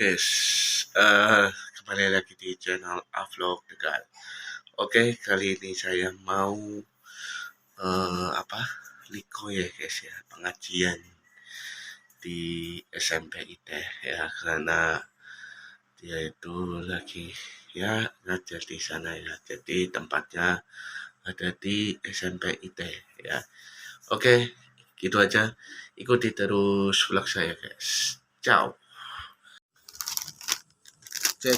Oke, kembali lagi di channel Avlog Tegal. Oke, kali ini saya mau Liko ya guys ya, pengajian di SMP ITE ya, karena dia itu lagi ya ngajar di sana ya. Jadi tempatnya ada di SMP ITE ya. Oke, gitu aja. Ikuti terus vlog saya guys. Ciao. Cek.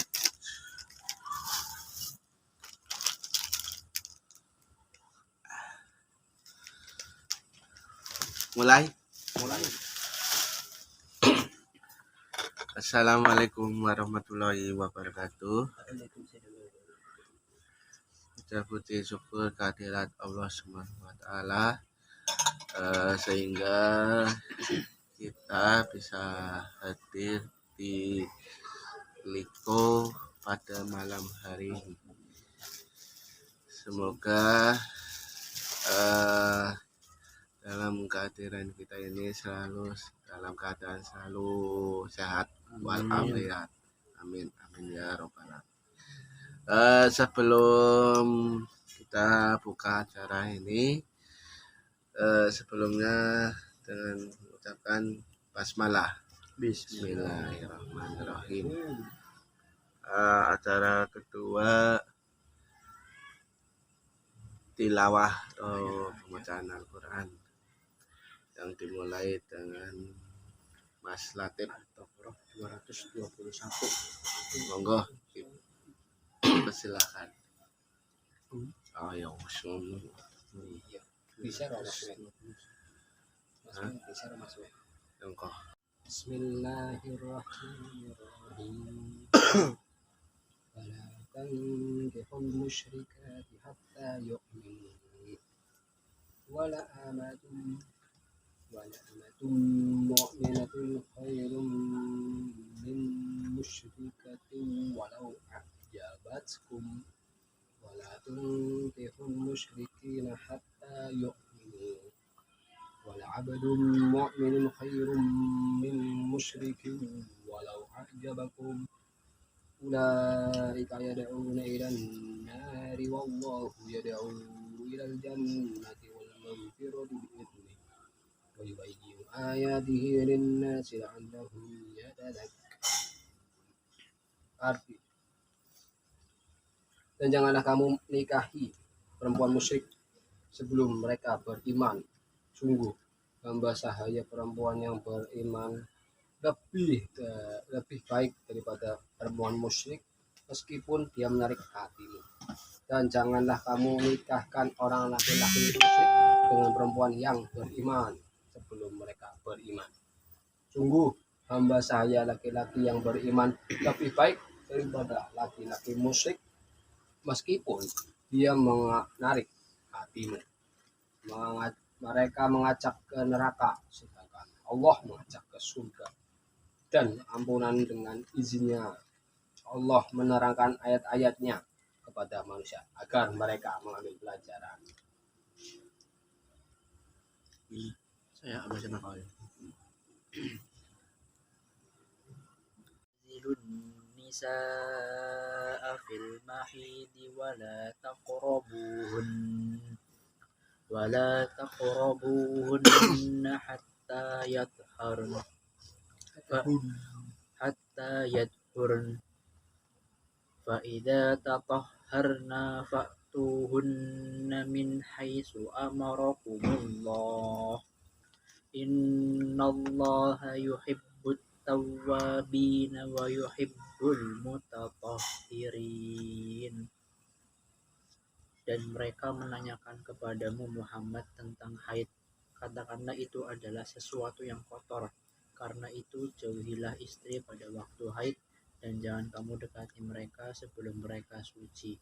Mulai. Assalamualaikum warahmatullahi wabarakatuh. Kita puji syukur kehadirat Allah Subhanahu wa taala sehingga kita bisa hadir di Liko pada malam hari ini. Semoga dalam kehadiran kita ini selalu dalam keadaan selalu sehat walafiat. Amin amin ya robbal alamin. Sebelum kita buka acara ini, sebelumnya dengan mengucapkan basmalah. Bismillahirrahmanirrahim. Acara kedua tilawah atau pembacaan Al-Quran yang dimulai dengan Mas Latif Tokoh 221. Monggo, silakan. Ayo, bisa masuk. Bismillahirrahmanirrahim. Wala tankihul musyrikati hatta yu'minu wala amatun mu'minatun khairum min musyrikatin walau a'jabatkum wala tankihul musyrikina hatta yu'minu wala abdun mu'minun khairum min musyrikin walau a'jabakum ulaika yad'una ilan nari wallahu yad'u ilal jannati wal maghfirati bi'idnihi wa yubayyinu ayatihi lin-nasi la'allahum yatadhakkarun. Arti: dan janganlah kamu nikahi perempuan musyrik sebelum mereka beriman. Sungguh hamba sahaya perempuan yang beriman lebih baik daripada perempuan musyrik meskipun dia menarik hatimu. Dan janganlah kamu nikahkan orang laki-laki musyrik dengan perempuan yang beriman sebelum mereka beriman. Sungguh hamba sahaya laki-laki yang beriman lebih baik daripada laki-laki musyrik meskipun dia menarik hatimu. Mereka mengajak ke neraka sedangkan Allah mengajak ke surga. Dan ampunan dengan izinnya Allah menerangkan ayat-ayatnya kepada manusia agar mereka mengambil pelajaran. Saya baca nakal. Zilun nisaa fil mahidi wala taqrabuhunna hatta yadhurn fa idza tatahharna fa'tuhunna min haitsu amarakumullah innallaha yuhibbut tawwabina wa yuhibbul mutatahhirin. Dan mereka menanyakan kepadamu Muhammad tentang haid. Katakanlah itu adalah sesuatu yang kotor. Karena itu jauhilah istri pada waktu haid dan jangan kamu dekati mereka sebelum mereka suci.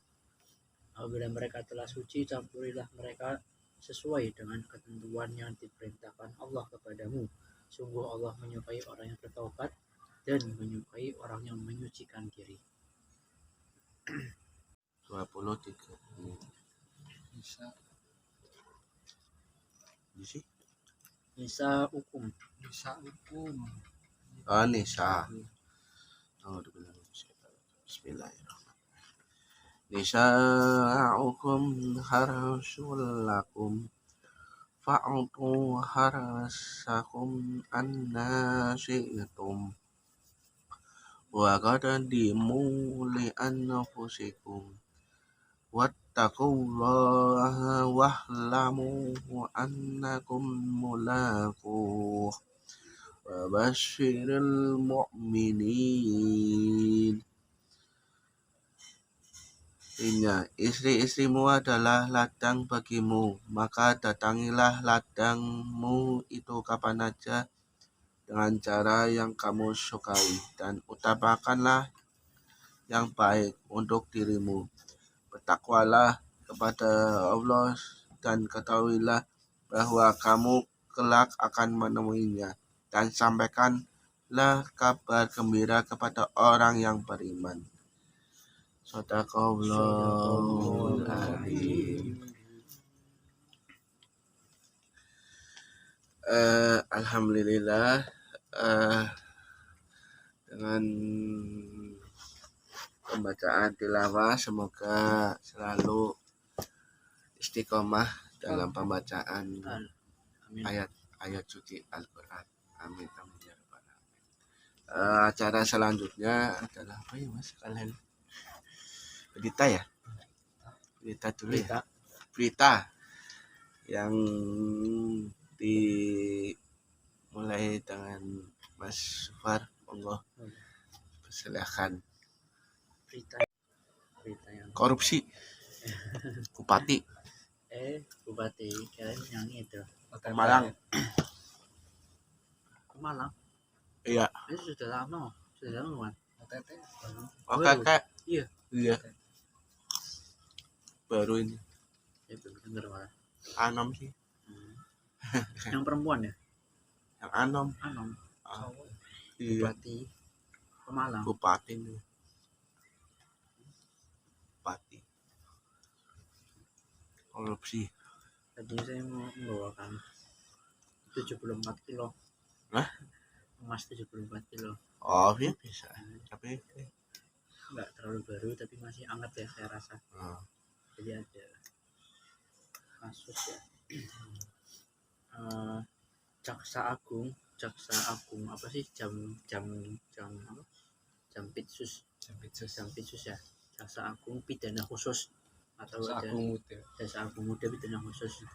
Apabila mereka telah suci, campurilah mereka sesuai dengan ketentuan yang diperintahkan Allah kepadamu. Sungguh Allah menyukai orang yang bertaubat dan menyukai orang yang menyucikan diri. 23 Nisa hukum. Nisa. Bismillahirrahmanirrahim. Nisa'ukum harsul lakum fa'tu harsakum anna syi'tum wa qaddimu li anfusikum wattaqullaha wa'lamu annakum mulaquh wa basyiril mu'minin. Istri-istrimu adalah ladang bagimu, maka datangilah ladangmu itu kapan aja dengan cara yang kamu sukai, dan utamakanlah yang baik untuk dirimu. Bertakwalah kepada Allah dan ketahuilah bahwa kamu kelak akan menemuinya, dan sampaikanlah kabar gembira kepada orang yang beriman. Shadaqallahul Azim. Alhamdulillah, dengan pembacaan tilawah semoga selalu istiqomah dalam pembacaan Amin. ayat suci Al-Quran. Amin amin ya rabbal alamin. Acara selanjutnya adalah apa ya mas kalian? Berita ya? Berita dulu ya? Berita yang dimulai dengan Mas Sufar, monggo silakan. Berita yang Korupsi Bupati Bupati kalian yang itu Malang. Malang. Iya. Itu sudah lama kan? Oke kak. Iya. Baru ini. Ya belum dengar malah. Anom sih. Yang perempuan ya? Yang Anom. Iya. Bupati Pemalang. Bupati. Korupsi. Tadi saya mau membawakan 74 kilo. Hah? Emas 74 kilo. Oh iya bisa. Tapi Enggak terlalu baru tapi masih hangat ya saya rasa. Jadi ada kasus ya. Jaksa Agung apa sih Jampitsus ya. Jaksa Agung pidana khusus atau Jaksa Agung muda pidana khusus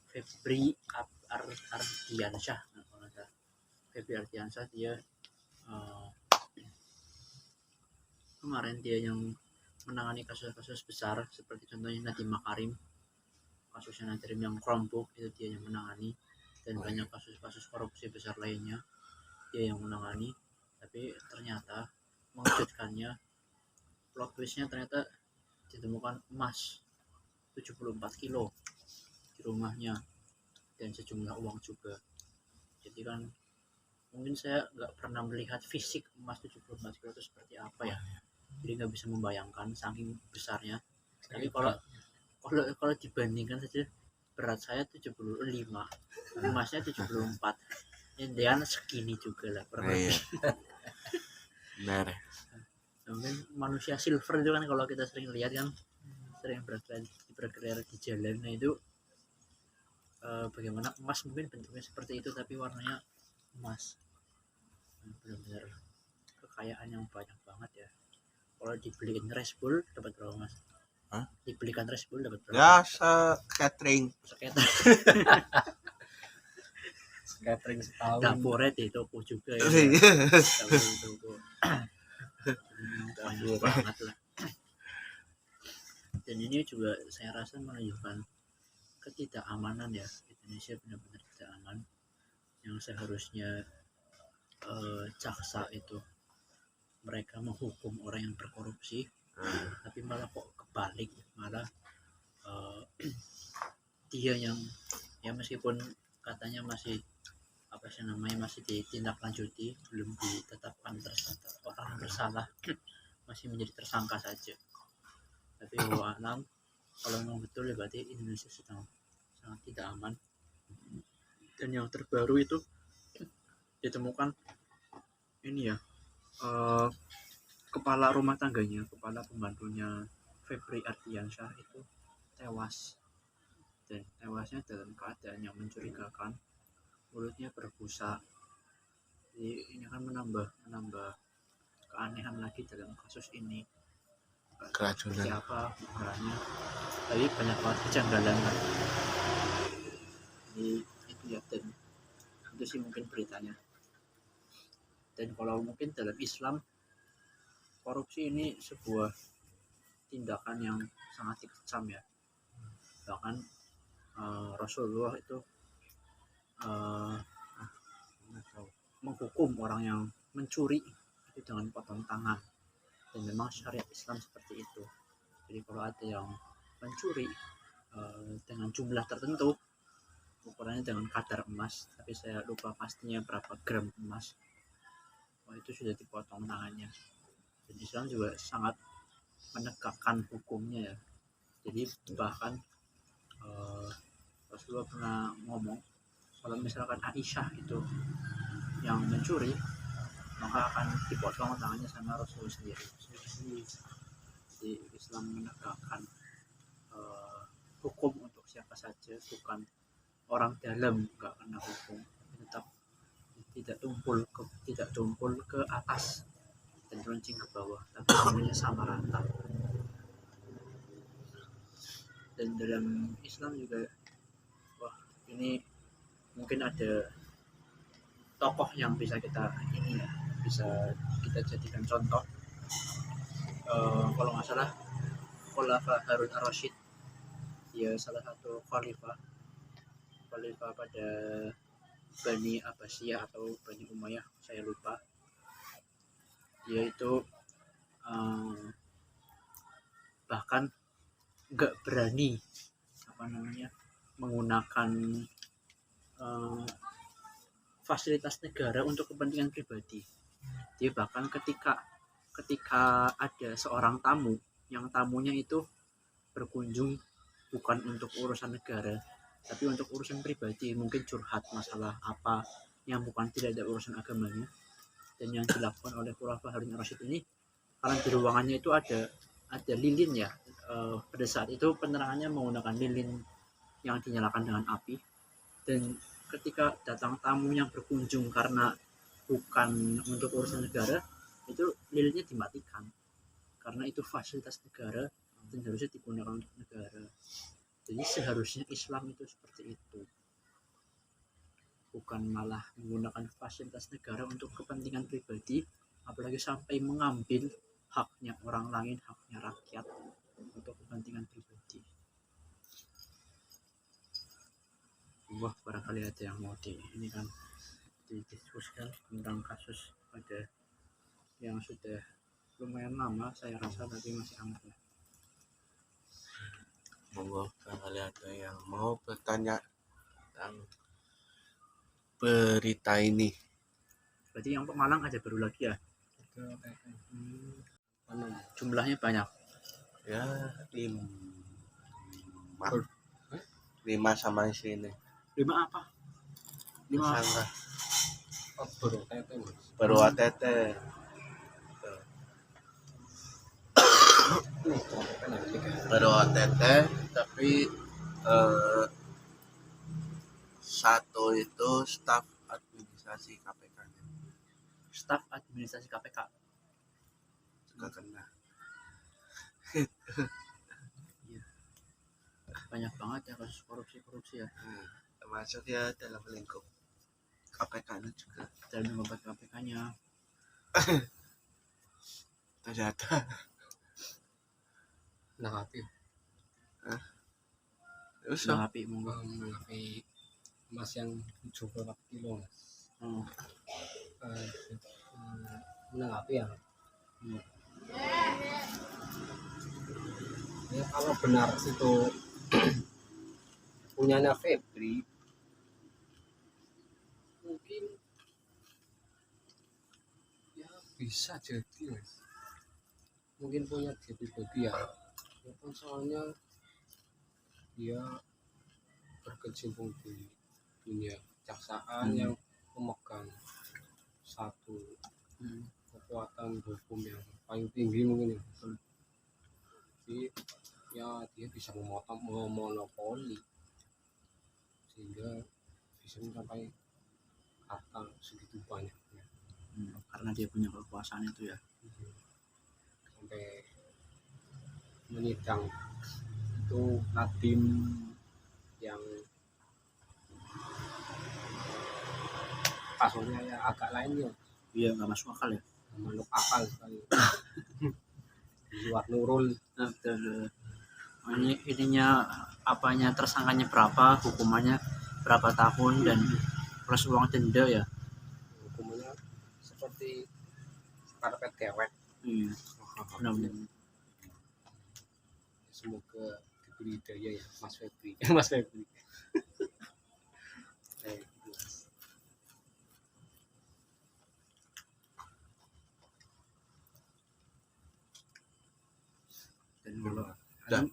Febri Ardiansyah. Febri Ardiansyah dia kemarin dia yang menangani kasus-kasus besar seperti contohnya Nadiem Makarim, kasusnya Nadiem yang kerompok itu dia yang menangani, dan banyak kasus-kasus korupsi besar lainnya dia yang menangani. Tapi ternyata mengejutkannya, plot twistnya ternyata ditemukan emas 74 kilo di rumahnya dan sejumlah uang juga. Jadi kan mungkin saya nggak pernah melihat fisik emas 74 kilo itu seperti apa ya, jadi nggak bisa membayangkan saking besarnya. Tapi kalau dibandingkan saja berat saya 75, emasnya 74, dan segini juga lah kurang lebih. Benar. Mungkin manusia silver itu kan kalau kita sering lihat kan, sering bergerak di jalan, nah itu bagaimana emas mungkin bentuknya seperti itu tapi warnanya emas. Benar-benar kekayaan yang banyak banget ya. Kalau dibeliin Red Bull dapat berapa mas? Hah? Dibelikan Red Bull dapat berapa? Ya catering. Catering setahun. Dapurnya di toko juga ya. Toko. Banyak banget lah. Dan ini juga saya rasa menunjukkan ketidakamanan ya. Indonesia benar-benar tidak aman. Yang seharusnya jaksa itu mereka menghukum orang yang berkorupsi, tapi malah kok kebalik, malah dia yang ya meskipun katanya masih masih ditindaklanjuti, belum ditetapkan orang bersalah, masih menjadi tersangka saja. Tapi alam kalau memang betul ya berarti Indonesia sedang sangat tidak aman. Dan yang terbaru itu ditemukan ini ya, eh, kepala rumah tangganya, kepala pembantunya Febri Ardiansyah itu tewas, dan tewasnya dalam keadaan yang mencurigakan, mulutnya berbusa. Jadi ini kan menambah keanehan lagi dalam kasus ini. Nggak tahu Keracunan. siapa orangnya, tapi banyak banget kejanggalan kan. Jadi itu ya, dan itu sih mungkin beritanya. Dan kalau mungkin dalam Islam, korupsi ini sebuah tindakan yang sangat dikecam ya. Bahkan Rasulullah itu eh, menghukum orang yang mencuri itu dengan potong tangan, dan memang syariat Islam seperti itu. Jadi kalau ada yang mencuri dengan jumlah tertentu, ukurannya dengan kadar emas, tapi saya lupa pastinya berapa gram emas, itu sudah dipotong tangannya. Dan Islam juga sangat menegakkan hukumnya ya. Jadi bahkan Rasulullah pernah ngomong kalau misalkan Aisyah itu yang mencuri, maka akan dipotong tangannya sama Rasulullah sendiri. Jadi Islam menegakkan hukum untuk siapa saja, bukan orang dalam nggak kena hukum, tetap tidak tumpul ke atas dan runcing ke bawah, tapi semuanya sama rata. Dan dalam Islam juga, wah ini mungkin ada tokoh yang bisa kita jadikan contoh. Kalau nggak salah Khalifah Harun ar-Rasyid, dia salah satu khalifah pada Bani Abbasiyah atau Bani Umayyah, saya lupa. Dia itu bahkan nggak berani menggunakan fasilitas negara untuk kepentingan pribadi. Dia bahkan ketika ada seorang tamu, yang tamunya itu berkunjung bukan untuk urusan negara, tapi untuk urusan pribadi, mungkin curhat masalah apa yang bukan tidak ada urusan agamanya. Dan yang dilakukan oleh Khalifah Harun ar-Rasyid ini, karena di ruangannya itu ada lilin ya, pada saat itu penerangannya menggunakan lilin yang dinyalakan dengan api, dan ketika datang tamu yang berkunjung karena bukan untuk urusan negara, itu lilinnya dimatikan karena itu fasilitas negara dan harusnya digunakan untuk negara. Jadi seharusnya Islam itu seperti itu, bukan malah menggunakan fasilitas negara untuk kepentingan pribadi, apalagi sampai mengambil haknya orang lain, haknya rakyat untuk kepentingan pribadi. Wah, barangkali ada yang mau ini kan didiskusikan tentang kasus pada yang sudah lumayan lama saya rasa, tapi masih amat ya. Monggo barangkali ada yang mau bertanya tentang berita ini. Berarti yang Pemalang ada baru lagi ya? Jumlahnya banyak Ya 5 sama sini. 5 apa? 5 Sangka Mas. baru ATT. Baru ATT, tapi satu itu staf administrasi KPK staf administrasi KPK juga kena. banyak banget ya kasus korupsi ya. Termasuk ya dalam lingkup KPK juga. Dan lingkup KPK-nya Ternyata Menanggapi menanggapi monggo. menanggapi emas yang 74 kilo Mas. Menanggapi ya. Ya kalau benar itu punyanya Febri, mungkin ya bisa jadi Mas. Mungkin punya dia pribadi ya. Ya kan soalnya dia berkecimpung di dunia kejaksaan yang memegang satu kekuatan hukum yang paling tinggi mungkin ya. Jadi ya dia bisa memonopoli sehingga bisa mencapai harta segitu banyaknya. Karena dia punya kekuasaan itu ya. Sampai menyidang itu Nadim yang kasusnya ya agak lain ya, Iya, nggak masuk akal ya. menurut akal sekali. Di luar Nurul. Ininya apanya, tersangkanya berapa, hukumannya berapa tahun, dan plus uang denda ya. Hukumannya seperti karpet dewek. Iya, benar-benar. Semoga diberi daya ya Mas Febri. Mas Febri. Dan kalau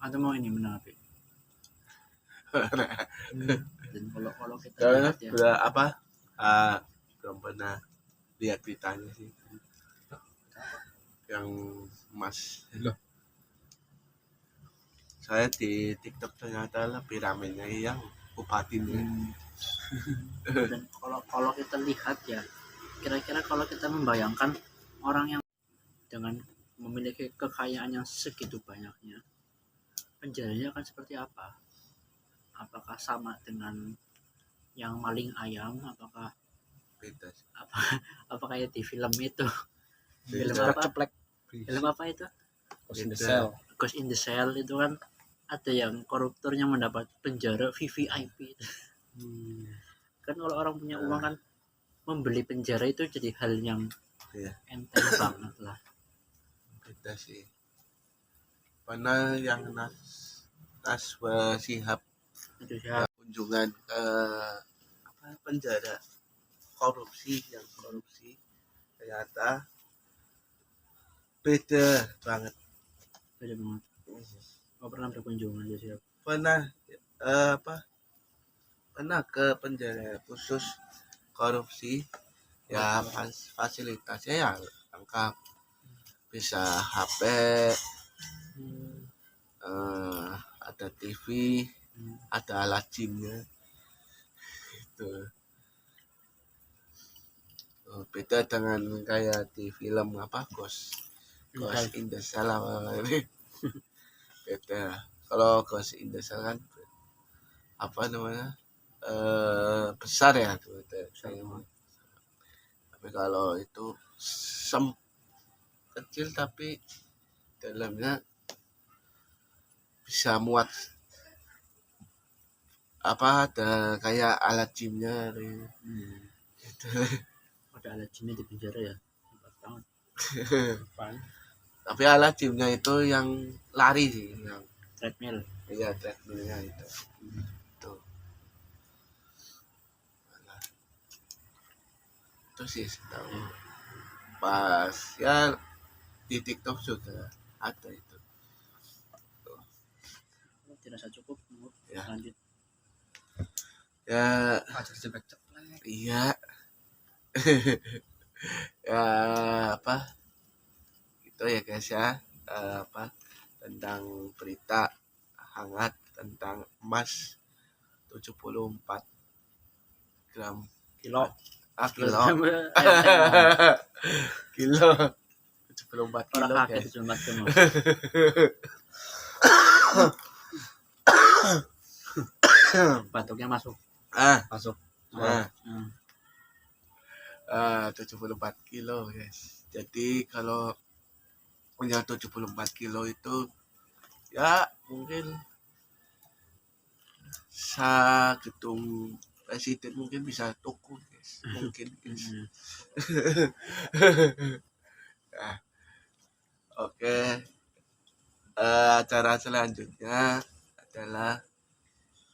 ada mau ini menanggapi. Dan kalau kita lihat ya, belum pernah lihat beritanya sih yang emas. Loh. Saya di TikTok ternyata lebih ramenya yang bupatinya. dan kalau kita lihat ya, kira-kira kalau kita membayangkan orang yang dengan memiliki kekayaan yang segitu banyaknya, penjaranya akan seperti apa? Apakah sama dengan yang maling ayam? Apakah Beda sih. kayak di film itu? Film Beda. apa? Film apa itu? Ghost in the Shell. Ghost in the Shell itu kan ada yang koruptornya mendapat penjara VVIP. Kan kalau orang punya uang kan membeli penjara itu jadi hal yang Iya. enteng banget lah. Beda sih. Mana yang Naswa Shihab Itu ya. kunjungan ke penjara korupsi ternyata beda banget. Beda banget. Nggak pernah berkunjungan dia siap. Pernah ke penjara khusus korupsi ya, fasilitasnya ya lengkap, bisa HP, ada TV, ada alat gymnya itu. Beda dengan kayak di film Ghost in the Shell ini. Beda. Kalau Ghost in the Shell kan besar ya tuh. Tapi kalau itu kecil tapi dalamnya bisa muat ada kayak alat gymnya gitu. Ada alat gymnya di penjara ya. Hebat banget. Tapi alat gymnya itu yang lari sih, yang Treadmill. iya, treadmillnya itu. Itu sih tahu. Pas ya di TikTok juga ada itu. Dirasa cukup. Ya. Lanjut. Ya, Aja ceplek. iya. Ya itu ya guys ya, tentang berita hangat tentang emas 74 gram Kilo. kilo 74 kilo Orang guys. kaget 74 kilo. Batuknya masuk. Masuk. 74 kilo guys. Jadi kalau punya 74 kilo itu ya mungkin gedung presiden mungkin bisa tuku guys. Mungkin guys. Nah, oke. Acara selanjutnya adalah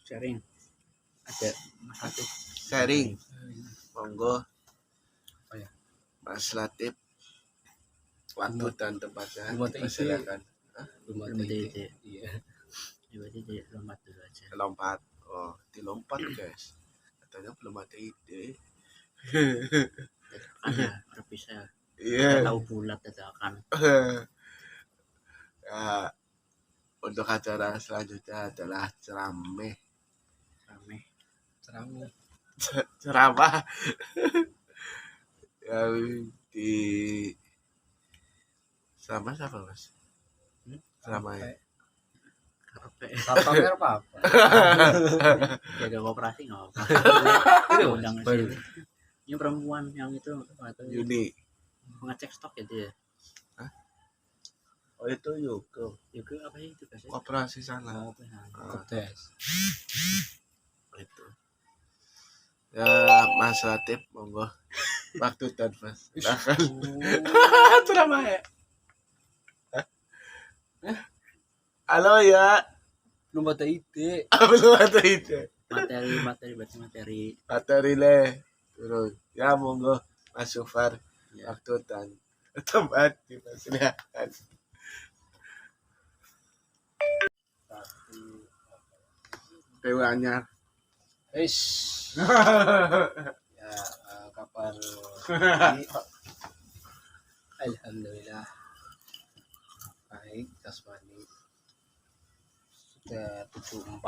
Sharing. Ada Mas Latif. sharing. Monggo ya? Mas Latif, waktu dan tempatnya Belum ada ide. dipersilakan. Belum ada ide. Iya. Jadi lompat dulu aja. Lompat. Oh, dilompat guys. Katanya belum ada ide. Ada orang bisa Iya. tahu bulat dadakan. Ya, untuk acara selanjutnya adalah ceramah. Ceramah yang di ceramah siapa mas? Ceramah ya. Kape. Satpamnya apa? Jaga koperasi nggak apa-apa. Itu Undang baru. sini. Ini perempuan yang itu atau Yuni. mengecek stok ya dia. Oh itu Yuko. Juga apa sih itu biasanya? Koperasi sana. Kopdes. Itu. Ya Mas Latif monggo. Waktu dan mas. Silakan. Ceramah ya. Halo ya. Belum ada ide. Belum ada ide. Materi Le. Turun. Ya monggo Mas Sufar. Ya. Waktu dan tempat dipersilakan. Dewanya. Eish. Ya, kabar ini, alhamdulillah baik, jasmani sudah 74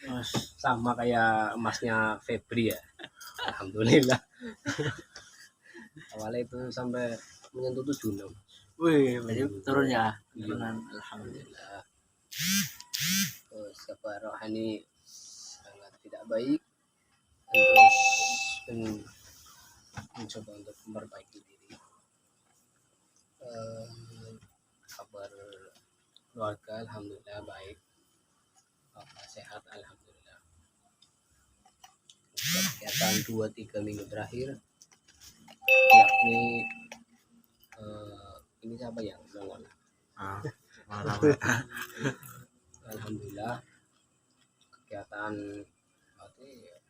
Mas, sama kayak emasnya Febri ya. Alhamdulillah. Awalnya itu sampai menyentuh 76. Wih, jadi turun ya. Iya. Turunan alhamdulillah. Terus kabar rohani sangat tidak baik. Terus mencoba untuk memperbaiki diri. Kabar keluarga alhamdulillah baik. Bapak sehat alhamdulillah. Kegiatan 2-3 minggu terakhir yakni ini siapa yang nongol? Alhamdulillah kegiatan apa ya?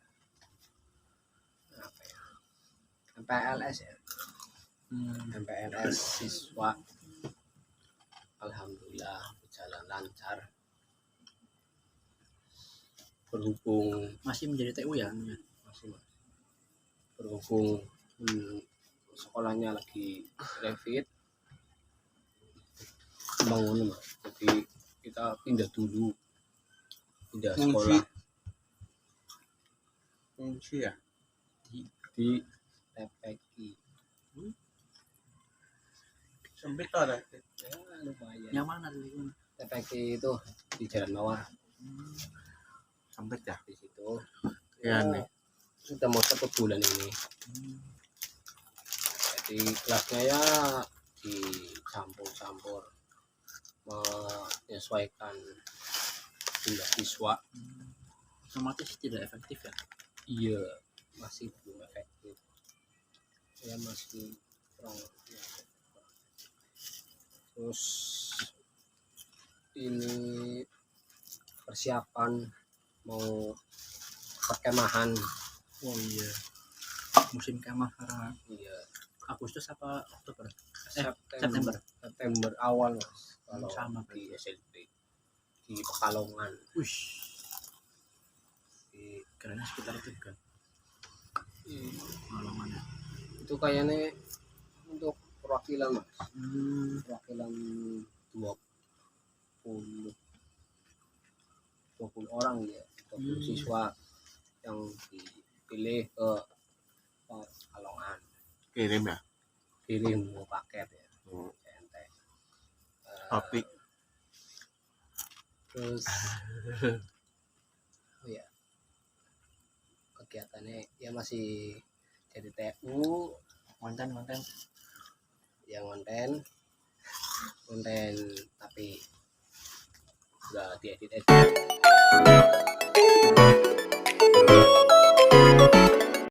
MPLS ya. MPLS siswa alhamdulillah berjalan lancar. Berhubung Masih menjadi TU ya? masih berhubung sekolahnya lagi revit bangun mas, jadi kita pindah sekolah Kunci ya. di TPI. Sempit ada. Ya lumayan. Yang mana tuh? TPI itu di Jalan Mawar Sempit ya. di situ. Iya nih. Sudah mau 1 bulan ini. Jadi kelasnya ya dicampur-campur menyesuaikan jumlah siswa. Otomatis tidak efektif ya. Iya, masih belum efektif. Ya masih kurang. Terus ini persiapan mau perkemahan. Oh iya. Musim kemah sekarang. Iya, Agustus apa Oktober? September. September awal mas. Kalau Sama di SLB di Pekalongan. Wih, Di, karena sekitar itu kan pengalamannya. itu kayaknya untuk perwakilan mas. Perwakilan 20 orang ya, 20 siswa yang dipilih ke Pekalongan. Kirim ya. Kirim paket ya. CNT. Kopi. Terus oh ya, kegiatannya ya masih jadi TU, Konten yang konten tapi udah diedit.